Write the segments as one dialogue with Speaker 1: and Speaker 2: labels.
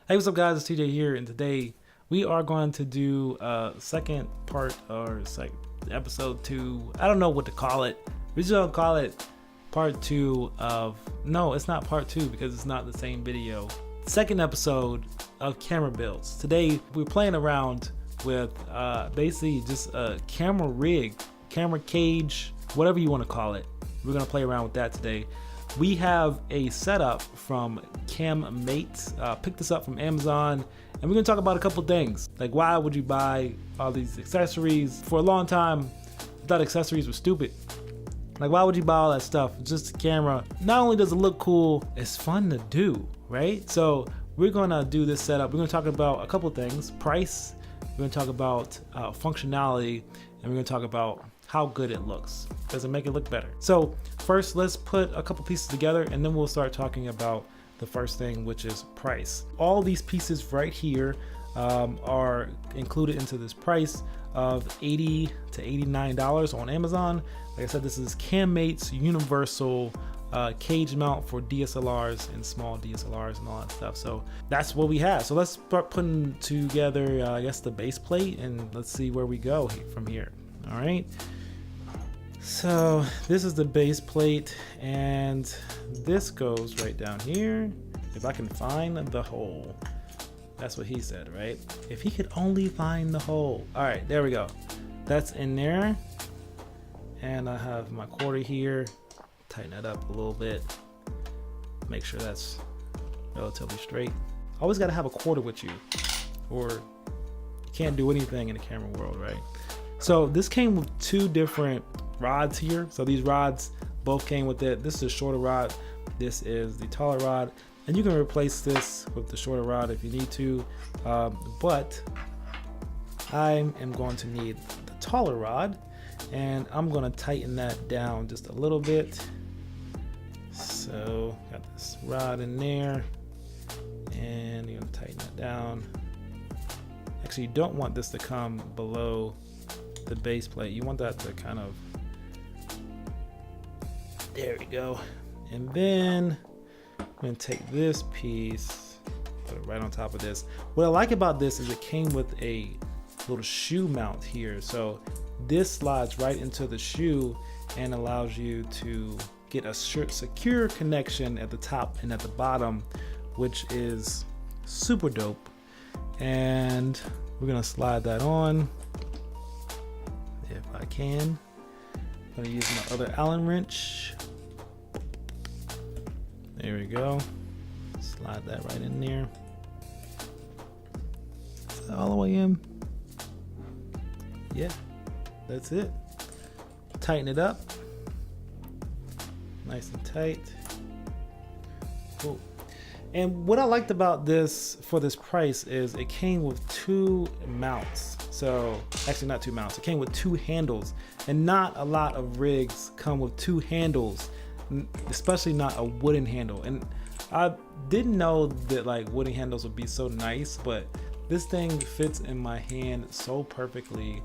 Speaker 1: Hey, what's up guys, it's TJ here, and today we are going to do a second part, or it's like episode 2. I don't know what to call it. We just gonna call it part 2 of, no, it's not part 2 because it's not the same video. Second episode of camera builds. Today we're playing around with basically just a camera rig, camera cage, whatever you want to call it. We're gonna play around with that today. We have a setup from CamMate. Picked this up from Amazon, and we're gonna talk about a couple things. Like, why would you buy all these accessories? For a long time, I thought accessories were stupid. Like, why would you buy all that stuff? It's just a camera. Not only does it look cool, it's fun to do, right? So we're gonna do this setup. We're gonna talk about a couple things: price. We're gonna talk about functionality, and we're gonna talk about how good it looks. Does it make it look better? So first, let's put a couple pieces together, and then we'll start talking about the first thing, which is price. All these pieces right here are included into this price of $80 to $89 on Amazon. Like I said, this is CamMate's universal cage mount for DSLRs and small DSLRs and all that stuff. So that's what we have. So let's start putting together, I guess, the base plate, and let's see where we go from here. All right. So this is the base plate, and this goes right down here. If I can find the hole. That's what he said, right? If he could only find the hole. All right, there we go. That's in there. And I have my quarter here. Tighten it up a little bit. Make sure that's relatively straight. Always gotta have a quarter with you, or you can't do anything in the camera world, right? So this came with 2 different rods here. So these rods both came with it. This is a shorter rod. This is the taller rod. And you can replace this with the shorter rod if you need to. But I am going to need the taller rod, and I'm going to tighten that down just a little bit. So got this rod in there, and you're going to tighten that down. Actually, you don't want this to come below the base plate. You want that to kind of, there we go. And then I'm gonna take this piece, put it right on top of this. What I like about this is it came with a little shoe mount here. So this slides right into the shoe and allows you to get a secure connection at the top and at the bottom, which is super dope. And we're gonna slide that on. If I can, I'm gonna use my other Allen wrench. There we go. Slide that right in there. Is that all the way in? Yeah, that's it. Tighten it up. Nice and tight. Cool. And what I liked about this for this price is it came with 2 mounts. So actually not 2 mounts, it came with 2 handles, and not a lot of rigs come with 2 handles, especially not a wooden handle. And I didn't know that like wooden handles would be so nice, but this thing fits in my hand so perfectly.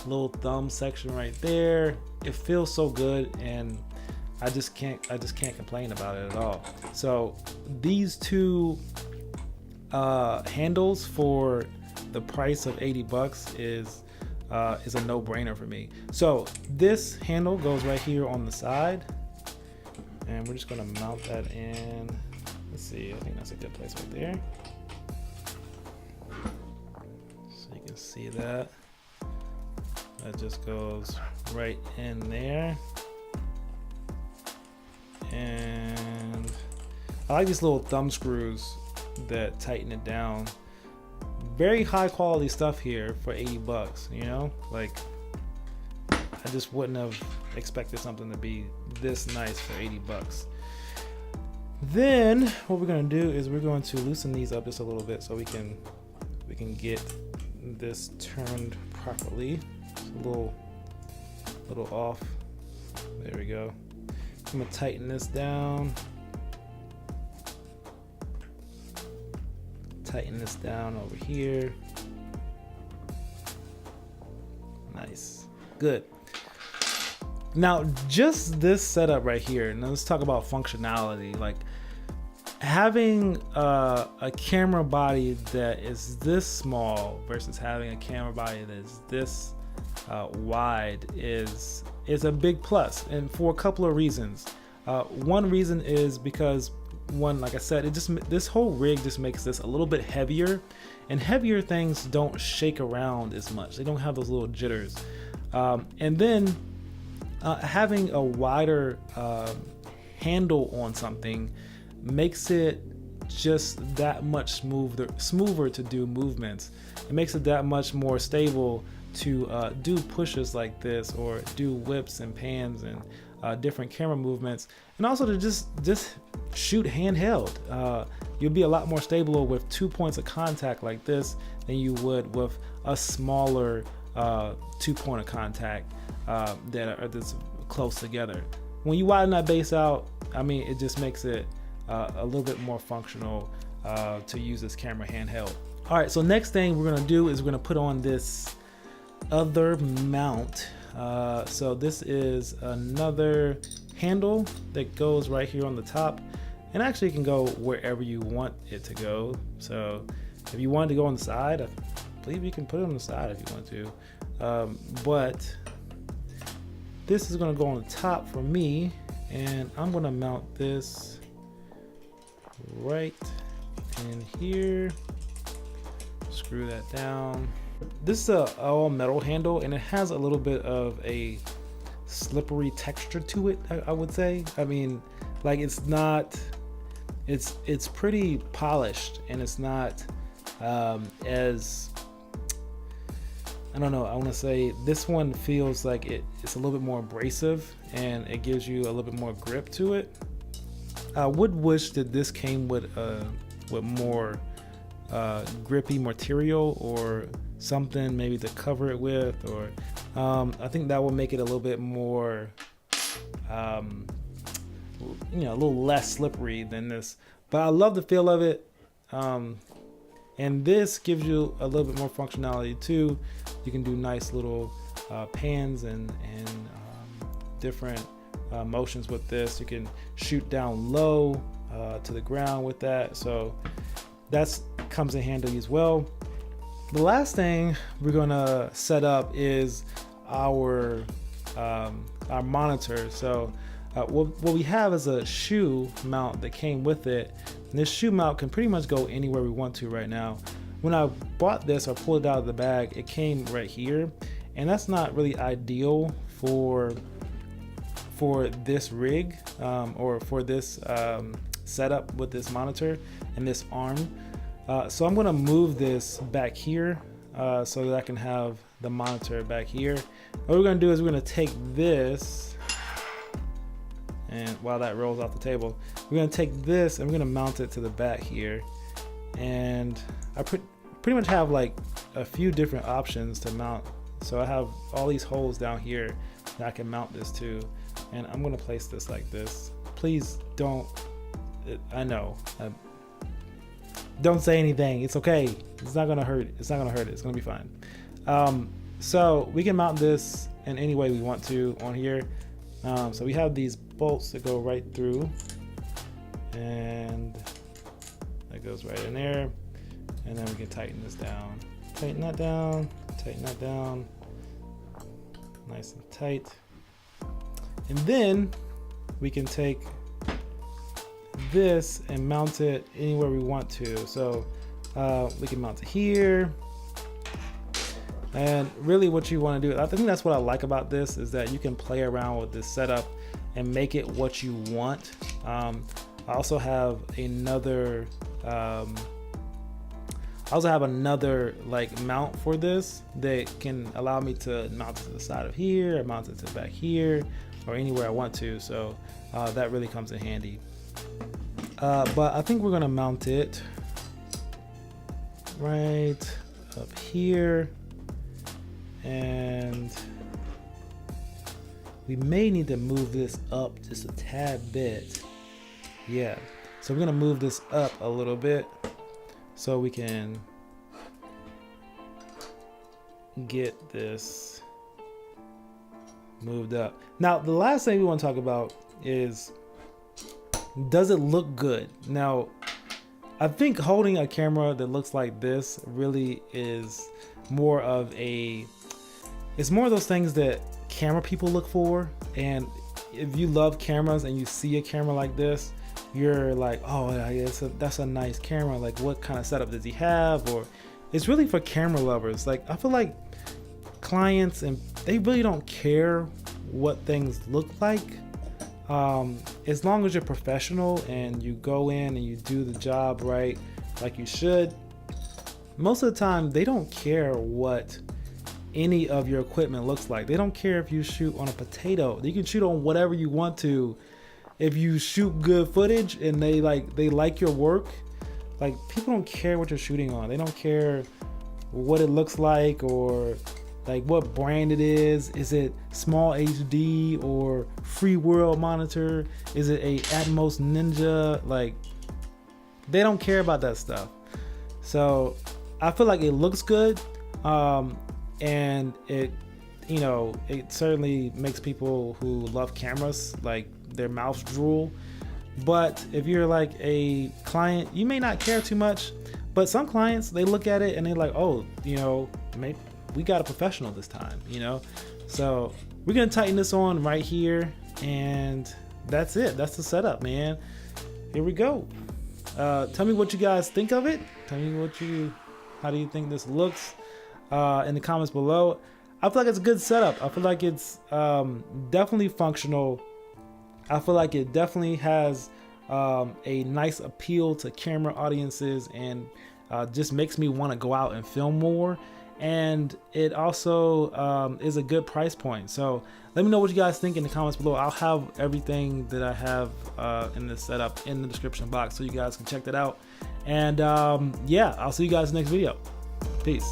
Speaker 1: Little thumb section right there. It feels so good, and I just can't complain about it at all. So these 2 handles for the price of 80 bucks is a no-brainer for me. So this handle goes right here on the side, and we're just gonna mount that in. Let's see, I think that's a good place right there. So you can see that. That just goes right in there. And I like these little thumb screws that tighten it down. Very high quality stuff here for 80 bucks, you know? Like, I just wouldn't have expected something to be this nice for 80 bucks. Then what we're going to do is we're going to loosen these up just a little bit so we can get this turned properly. It's a little off. There we go. I'm going to tighten this down. Tighten this down over here. Nice. Good. Now, just this setup right here, now let's talk about functionality. Like, having a camera body that is this small versus having a camera body that is this wide is a big plus, and for a couple of reasons. One reason is because, one, like I said, this whole rig just makes this a little bit heavier, and heavier things don't shake around as much. They don't have those little jitters. And then having a wider handle on something makes it just that much smoother to do movements. It makes it that much more stable to do pushes like this, or do whips and pans and different camera movements, and also to just shoot handheld. You'll be a lot more stable with 2 points of contact like this than you would with a smaller 2 point of contact that are this close together. When you widen that base out, I mean, it just makes it a little bit more functional to use this camera handheld. All right, so next thing we're gonna do is we're gonna put on this other mount. So this is another handle that goes right here on the top, and actually can go wherever you want it to go. So if you want it to go on the side, I believe you can put it on the side if you want to. But this is gonna go on the top for me, and I'm gonna mount this right in here. Screw that down. This is a all metal handle, and it has a little bit of a slippery texture to it, I would say. I mean, like, it's pretty polished, and it's not as, I don't know, I want to say this one feels like it's a little bit more abrasive, and it gives you a little bit more grip to it. I would wish that this came with more grippy material, or something maybe to cover it with, or I think that would make it a little bit more a little less slippery than this. But I love the feel of it, and this gives you a little bit more functionality too. You can do nice little pans and different motions with this. You can shoot down low to the ground with that, so that's comes in handy as well. The last thing we're gonna set up is our monitor. So what we have is a shoe mount that came with it, and this shoe mount can pretty much go anywhere we want to right now. When I bought this or pulled it out of the bag, it came right here, and that's not really ideal for this rig, or for this setup with this monitor and this arm. So I'm gonna move this back here so that I can have the monitor back here. What we're gonna do is we're gonna take this, and while that rolls off the table, we're gonna take this and we're gonna mount it to the back here. And I pretty much have like a few different options to mount. So I have all these holes down here that I can mount this to, and I'm gonna place this like this. Please don't, I know, don't say anything. It's okay. It's not gonna hurt. It's not gonna hurt it. It's gonna be fine. So we can mount this in any way we want to on here. So we have these bolts that go right through, and that goes right in there. And then we can tighten this down. Tighten that down. Tighten that down. Nice and tight. And then we can take this and mount it anywhere we want to. So we can mount it here, and really what you want to do, I think that's what I like about this, is that you can play around with this setup and make it what you want. I also have another like mount for this that can allow me to mount it to the side of here, or mount it to back here, or anywhere I want to. So that really comes in handy. But I think we're gonna mount it right up here, and we may need to move this up just a tad bit. Yeah, so we're gonna move this up a little bit so we can get this moved up. Now, the last thing we want to talk about is does it look good? Now, I think holding a camera that looks like this really is more of it's more of those things that camera people look for. And if you love cameras and you see a camera like this, you're like, oh yeah, that's a nice camera. Like, what kind of setup does he have? Or it's really for camera lovers. Like, I feel like clients, and they really don't care what things look like. As long as you're professional and you go in and you do the job right, like you should, most of the time they don't care what any of your equipment looks like. They don't care if you shoot on a potato. You can shoot on whatever you want to. If you shoot good footage and they like your work, like, people don't care what you're shooting on. They don't care what it looks like or like what brand it is. Is it small HD or free world monitor? Is it a Atmos Ninja? Like, they don't care about that stuff. So I feel like it looks good, and it certainly makes people who love cameras, like, their mouths drool. But if you're like a client, you may not care too much. But some clients, they look at it and they're like, oh, maybe we got a professional this time, So we're gonna tighten this on right here, and that's it. That's the setup, man. Here we go. Tell me what you guys think of it. Tell me how do you think this looks in the comments below. I feel like it's a good setup. I feel like it's definitely functional. I feel like it definitely has a nice appeal to camera audiences, and just makes me want to go out and film more. And it also is a good price point. So let me know what you guys think in the comments below. I'll have everything that I have in this setup in the description box, so you guys can check that out. And yeah, I'll see you guys next video. Peace.